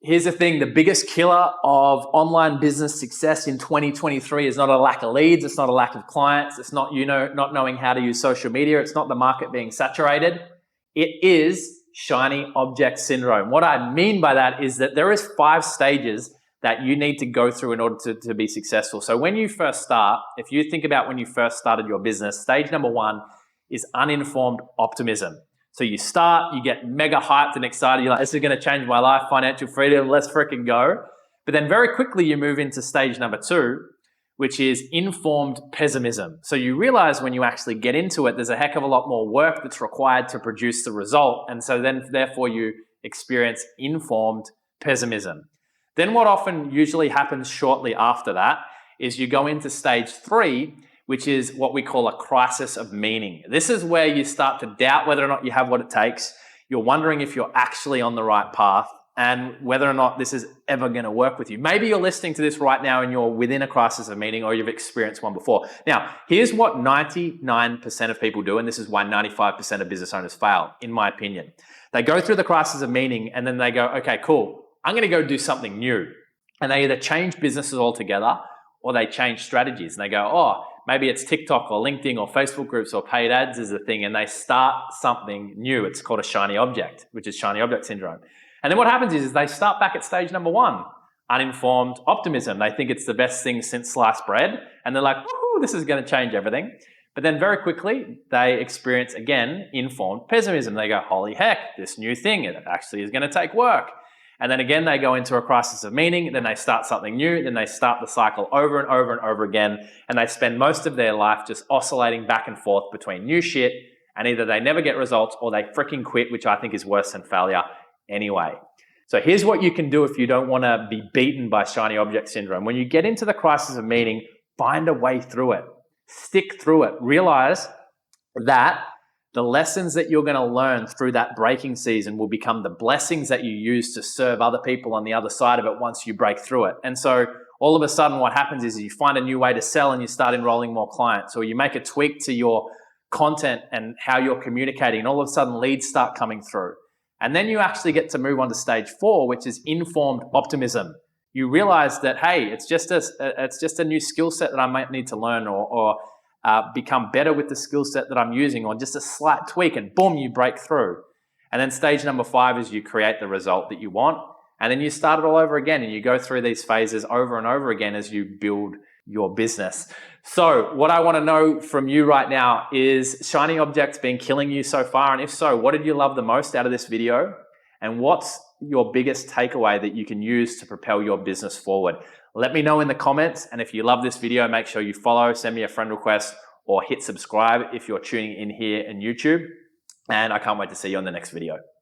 Here's the thing, the biggest killer of online business success in 2023 is not a lack of leads, it's not a lack of clients, it's not not knowing how to use social media, it's not the market being saturated. It is shiny object syndrome. What I mean by that is that there is 5 stages that you need to go through in order to be successful. So when you first start, if you think about when you first started your business, stage number 1 is uninformed optimism. So you start, you get mega hyped and excited. You're like, this is going to change my life, financial freedom, let's freaking go. But then very quickly you move into stage number 2, which is informed pessimism. So you realize when you actually get into it, there's a heck of a lot more work that's required to produce the result. And so then therefore you experience informed pessimism. Then what often usually happens shortly after that is you go into stage 3, which is what we call a crisis of meaning. This is where you start to doubt whether or not you have what it takes. You're wondering if you're actually on the right path and whether or not this is ever going to work with you. Maybe you're listening to this right now and you're within a crisis of meaning, or you've experienced one before. Now, here's what 99% of people do, and this is why 95% of business owners fail, in my opinion. They go through the crisis of meaning and then they go, okay, cool, I'm going to go do something new. And they either change businesses altogether or they change strategies. And they go, oh, maybe it's TikTok or LinkedIn or Facebook groups or paid ads is a thing, and they start something new. It's called a shiny object, which is shiny object syndrome. And then what happens is they start back at stage number 1, uninformed optimism. They think it's the best thing since sliced bread. And they're like, woohoo, this is going to change everything. But then very quickly, they experience, again, informed pessimism. They go, holy heck, this new thing, it actually is going to take work. And then again, they go into a crisis of meaning, then they start something new, then they start the cycle over and over and over again, and they spend most of their life just oscillating back and forth between new shit, and either they never get results or they freaking quit, which I think is worse than failure anyway. So here's what you can do if you don't want to be beaten by shiny object syndrome. When you get into the crisis of meaning, find a way through it. Stick through it. Realize that the lessons that you're going to learn through that breaking season will become the blessings that you use to serve other people on the other side of it once you break through it. And so all of a sudden what happens is you find a new way to sell and you start enrolling more clients, or you make a tweak to your content and how you're communicating, and all of a sudden leads start coming through. And then you actually get to move on to stage 4, which is informed optimism. You realize that, hey, it's just a new skill set that I might need to learn, or become better with the skill set that I'm using, or just a slight tweak, and boom, you break through. And then stage number 5 is you create the result that you want. And then you start it all over again, and you go through these phases over and over again as you build your business. So what I want to know from you right now is, shiny objects been killing you so far? And if so, what did you love the most out of this video? And what's your biggest takeaway that you can use to propel your business forward? Let me know in the comments. And if you love this video, make sure you follow, send me a friend request, or hit subscribe if you're tuning in here in YouTube. And I can't wait to see you on the next video.